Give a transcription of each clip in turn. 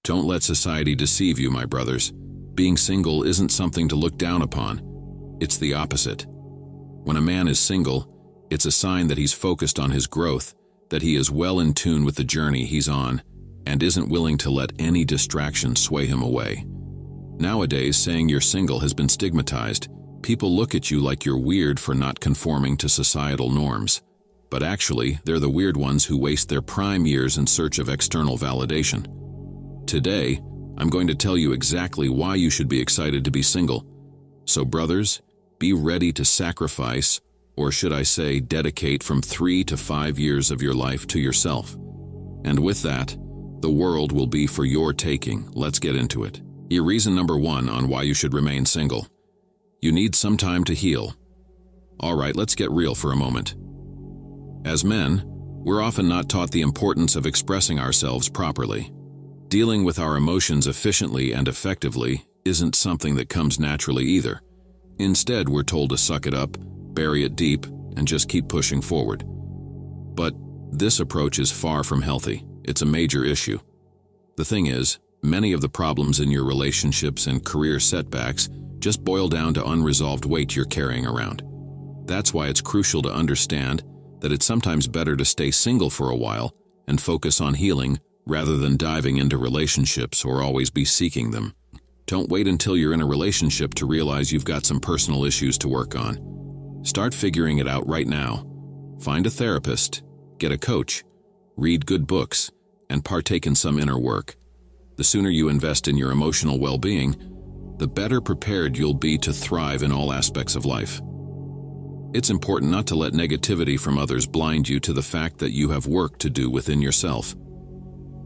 Don't let society deceive you, my brothers. Being single isn't something to look down upon. It's the opposite. When a man is single, it's a sign that he's focused on his growth, that he is well in tune with the journey he's on, and isn't willing to let any distraction sway him away. Nowadays, saying you're single has been stigmatized. People look at you like you're weird for not conforming to societal norms. But actually, they're the weird ones who waste their prime years in search of external validation. Today, I'm going to tell you exactly why you should be excited to be single. So brothers, be ready to sacrifice, or should I say dedicate, from 3 to 5 years of your life to yourself. And with that, the world will be for your taking. Let's get into it. Your reason number 1 on why you should remain single. You need some time to heal. All right, let's get real for a moment. As men, we're often not taught the importance of expressing ourselves properly. Dealing with our emotions efficiently and effectively isn't something that comes naturally either. Instead, we're told to suck it up, bury it deep, and just keep pushing forward. But this approach is far from healthy. It's a major issue. The thing is, many of the problems in your relationships and career setbacks just boil down to unresolved weight you're carrying around. That's why it's crucial to understand that it's sometimes better to stay single for a while and focus on healing rather than diving into relationships or always be seeking them. Don't wait until you're in a relationship to realize you've got some personal issues to work on. Start figuring it out right now. Find a therapist, get a coach, read good books, and partake in some inner work. The sooner you invest in your emotional well-being, the better prepared you'll be to thrive in all aspects of life. It's important not to let negativity from others blind you to the fact that you have work to do within yourself.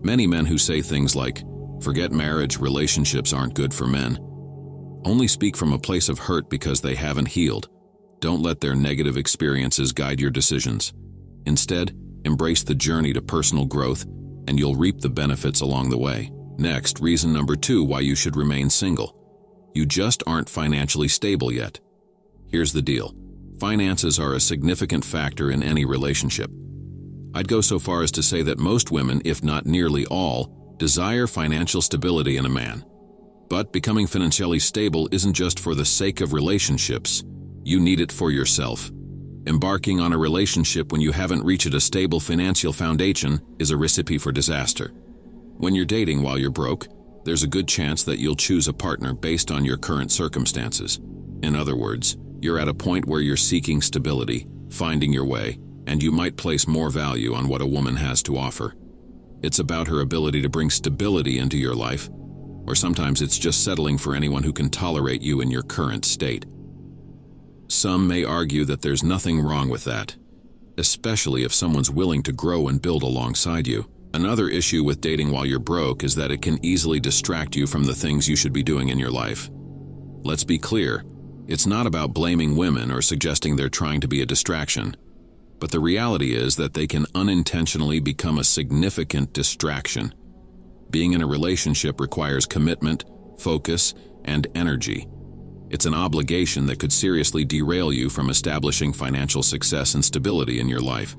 Many men who say things like, "Forget marriage, relationships aren't good for men," only speak from a place of hurt because they haven't healed. Don't let their negative experiences guide your decisions. Instead, embrace the journey to personal growth, and you'll reap the benefits along the way. Next, reason number 2 why you should remain single. You just aren't financially stable yet. Here's the deal. Finances are a significant factor in any relationship. I'd go so far as to say that most women, if not nearly all, desire financial stability in a man. But becoming financially stable isn't just for the sake of relationships. You need it for yourself. Embarking on a relationship when you haven't reached a stable financial foundation is a recipe for disaster. When you're dating while you're broke, there's a good chance that you'll choose a partner based on your current circumstances. In other words, you're at a point where you're seeking stability, finding your way, and you might place more value on what a woman has to offer. It's about her ability to bring stability into your life, or sometimes it's just settling for anyone who can tolerate you in your current state. Some may argue that there's nothing wrong with that, especially if someone's willing to grow and build alongside you. Another issue with dating while you're broke is that it can easily distract you from the things you should be doing in your life. Let's be clear, it's not about blaming women or suggesting they're trying to be a distraction, but the reality is that they can unintentionally become a significant distraction. Being in a relationship requires commitment, focus, and energy. It's an obligation that could seriously derail you from establishing financial success and stability in your life.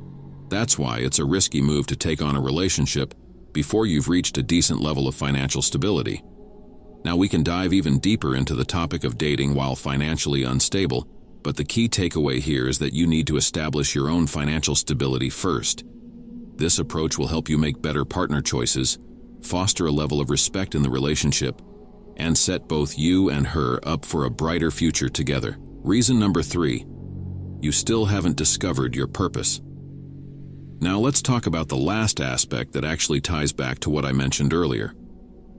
That's why it's a risky move to take on a relationship before you've reached a decent level of financial stability. Now we can dive even deeper into the topic of dating while financially unstable, but the key takeaway here is that you need to establish your own financial stability first. This approach will help you make better partner choices, foster a level of respect in the relationship, and set both you and her up for a brighter future together. Reason number 3, you still haven't discovered your purpose. Now let's talk about the last aspect that actually ties back to what I mentioned earlier.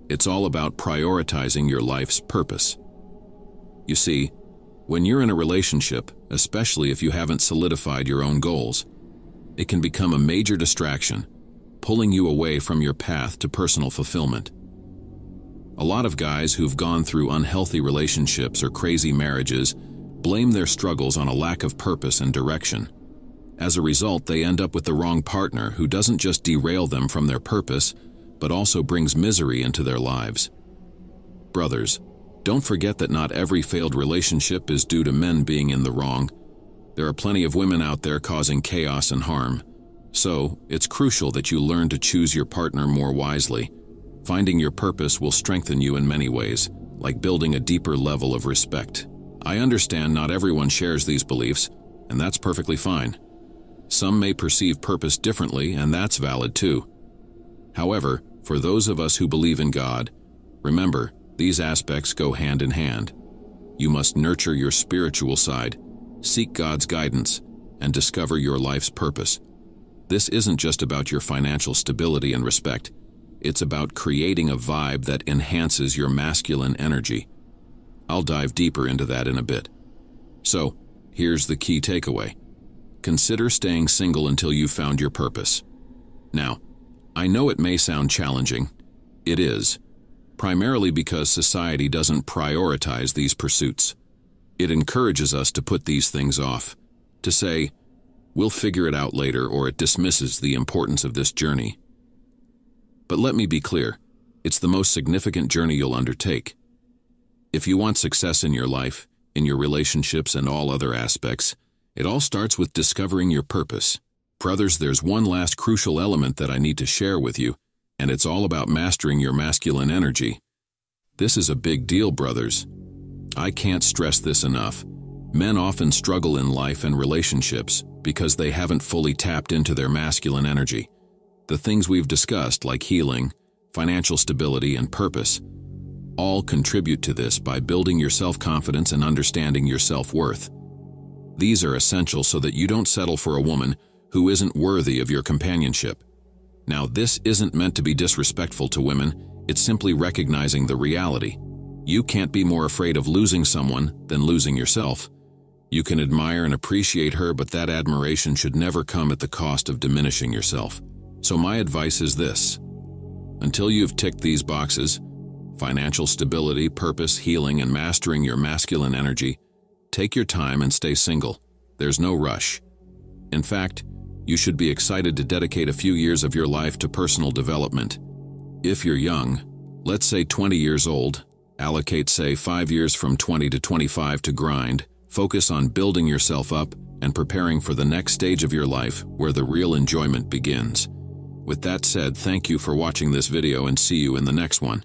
It's all about prioritizing your life's purpose. You see, when you're in a relationship, especially if you haven't solidified your own goals, it can become a major distraction, pulling you away from your path to personal fulfillment. A lot of guys who've gone through unhealthy relationships or crazy marriages blame their struggles on a lack of purpose and direction. As a result, they end up with the wrong partner who doesn't just derail them from their purpose, but also brings misery into their lives. Brothers, don't forget that not every failed relationship is due to men being in the wrong. There are plenty of women out there causing chaos and harm. So, it's crucial that you learn to choose your partner more wisely. Finding your purpose will strengthen you in many ways, like building a deeper level of respect. I understand not everyone shares these beliefs, and that's perfectly fine. Some may perceive purpose differently, and that's valid too. However, for those of us who believe in God, remember, these aspects go hand in hand. You must nurture your spiritual side, seek God's guidance, and discover your life's purpose. This isn't just about your financial stability and respect. It's about creating a vibe that enhances your masculine energy. I'll dive deeper into that in a bit. So, here's the key takeaway. Consider staying single until you've found your purpose. Now, I know it may sound challenging. It is, primarily because society doesn't prioritize these pursuits. It encourages us to put these things off, to say, we'll figure it out later, or it dismisses the importance of this journey. But let me be clear, it's the most significant journey you'll undertake. If you want success in your life, in your relationships and all other aspects, it all starts with discovering your purpose. Brothers, there's one last crucial element that I need to share with you, and it's all about mastering your masculine energy. This is a big deal, brothers. I can't stress this enough. Men often struggle in life and relationships because they haven't fully tapped into their masculine energy. The things we've discussed, like healing, financial stability, and purpose, all contribute to this by building your self-confidence and understanding your self-worth. These are essential so that you don't settle for a woman who isn't worthy of your companionship. Now, this isn't meant to be disrespectful to women, it's simply recognizing the reality. You can't be more afraid of losing someone than losing yourself. You can admire and appreciate her, but that admiration should never come at the cost of diminishing yourself. So my advice is this. Until you've ticked these boxes, financial stability, purpose, healing, and mastering your masculine energy, take your time and stay single. There's no rush. In fact, you should be excited to dedicate a few years of your life to personal development. If you're young, let's say 20 years old, allocate say 5 years from 20 to 25 to grind, focus on building yourself up and preparing for the next stage of your life where the real enjoyment begins. With that said, thank you for watching this video and see you in the next one.